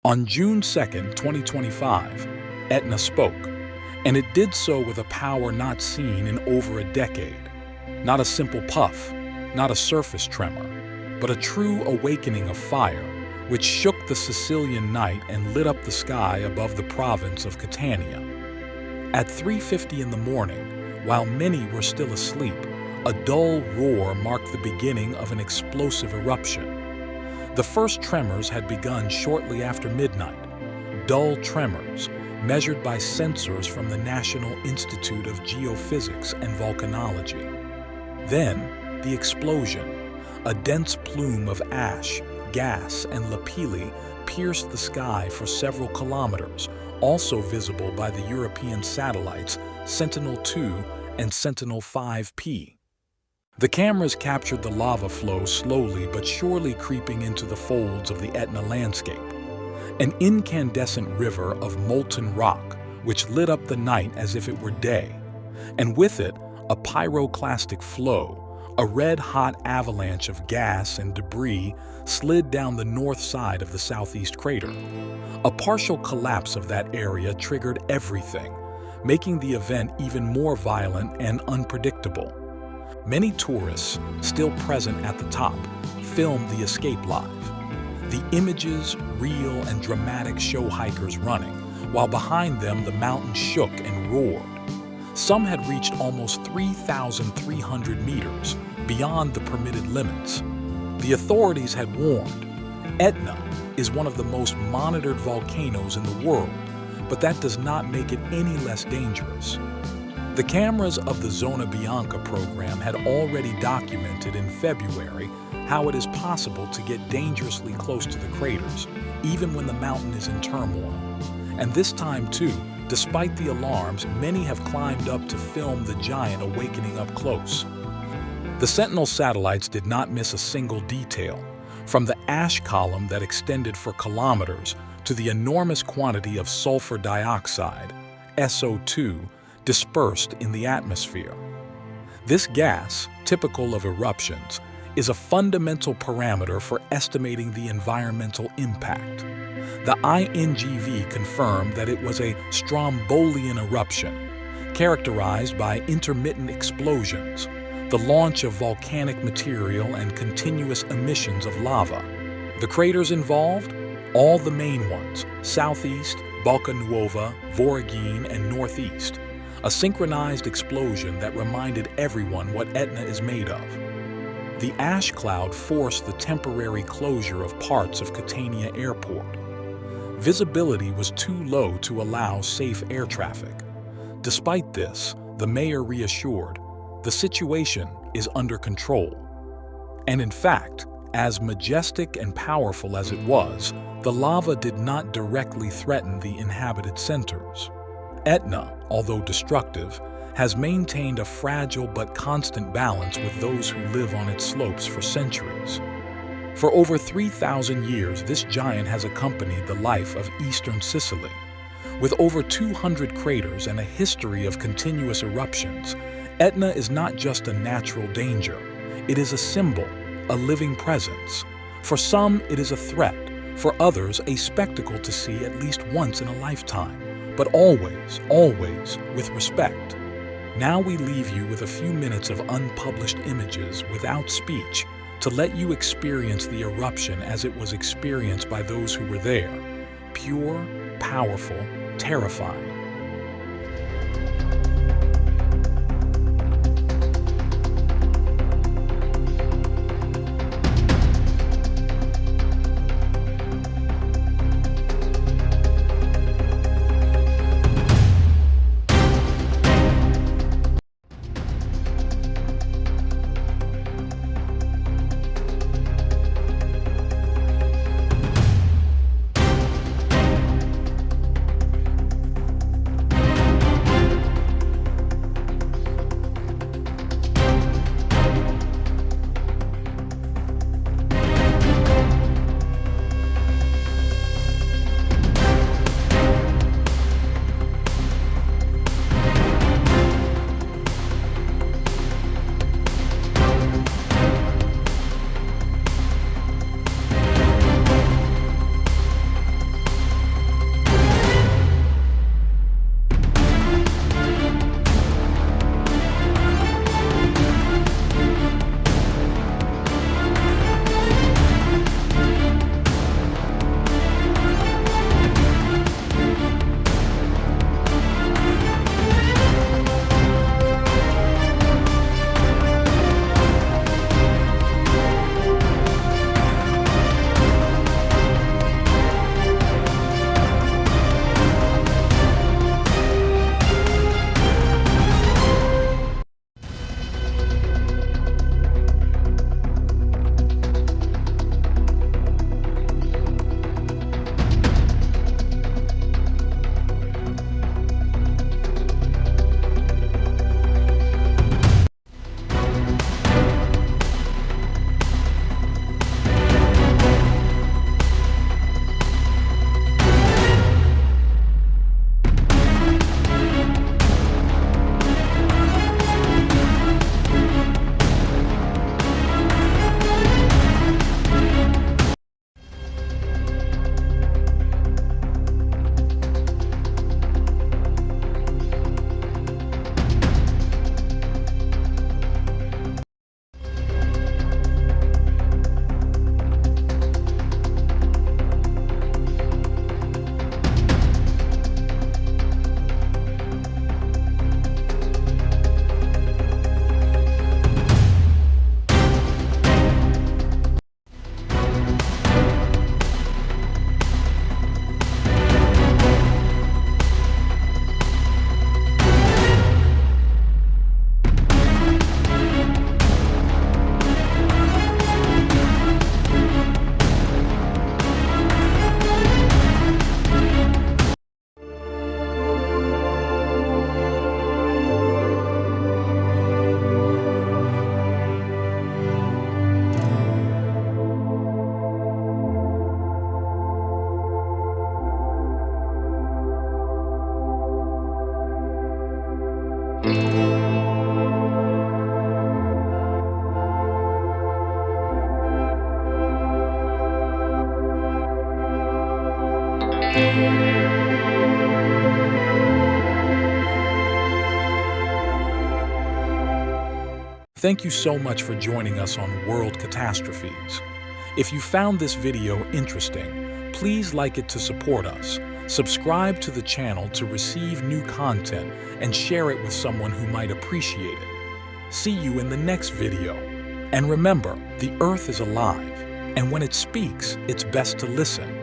On June 2nd, 2025, Etna spoke, and it did so with a power not seen in over a decade. Not a simple puff, not a surface tremor, but a true awakening of fire, which shook the Sicilian night and lit up the sky above the province of Catania. At 3:50 in the morning, while many were still asleep, a dull roar marked the beginning of an explosive eruption. The first tremors had begun shortly after midnight, dull tremors measured by sensors from the National Institute of Geophysics and Volcanology. Then, the explosion. A dense plume of ash, gas, and lapilli pierced the sky for several kilometers, also visible by the European satellites Sentinel-2 and Sentinel-5P. The cameras captured the lava flow slowly but surely creeping into the folds of the Etna landscape. An incandescent river of molten rock, which lit up the night as if it were day, and with it, a pyroclastic flow. A red-hot avalanche of gas and debris slid down the north side of the southeast crater. A partial collapse of that area triggered everything, making the event even more violent and unpredictable. Many tourists, still present at the top, filmed the escape live. The images, real and dramatic, show hikers running, while behind them the mountain shook and roared. Some had reached almost 3,300 meters, beyond the permitted limits. The authorities had warned. Etna is one of the most monitored volcanoes in the world, but that does not make it any less dangerous. The cameras of the Zona Bianca program had already documented in February how it is possible to get dangerously close to the craters, even when the mountain is in turmoil. And this time, too, despite the alarms, many have climbed up to film the giant awakening up close. The Sentinel satellites did not miss a single detail, from the ash column that extended for kilometers to the enormous quantity of sulfur dioxide, SO2, dispersed in the atmosphere. This gas, typical of eruptions, is a fundamental parameter for estimating the environmental impact. The INGV confirmed that it was a strombolian eruption, characterized by intermittent explosions, the launch of volcanic material and continuous emissions of lava. The craters involved? All the main ones, southeast, Boca Nuova, Voragine, and northeast. A synchronized explosion that reminded everyone what Etna is made of. The ash cloud forced the temporary closure of parts of Catania Airport. Visibility was too low to allow safe air traffic. Despite this, the mayor reassured, the situation is under control. And in fact, as majestic and powerful as it was, the lava did not directly threaten the inhabited centers. Etna, although destructive, has maintained a fragile but constant balance with those who live on its slopes for centuries. For over 3,000 years, this giant has accompanied the life of eastern Sicily. With over 200 craters and a history of continuous eruptions, Etna is not just a natural danger. It is a symbol, a living presence. For some, it is a threat. For others, a spectacle to see at least once in a lifetime. But always, always with respect. Now we leave you with a few minutes of unpublished images without speech to let you experience the eruption as it was experienced by those who were there. Pure, powerful, terrifying. Thank you so much for joining us on World Catastrophes. If you found this video interesting, please like it to support us, subscribe to the channel to receive new content, and share it with someone who might appreciate it. See you in the next video. And remember, the Earth is alive, and when it speaks, it's best to listen.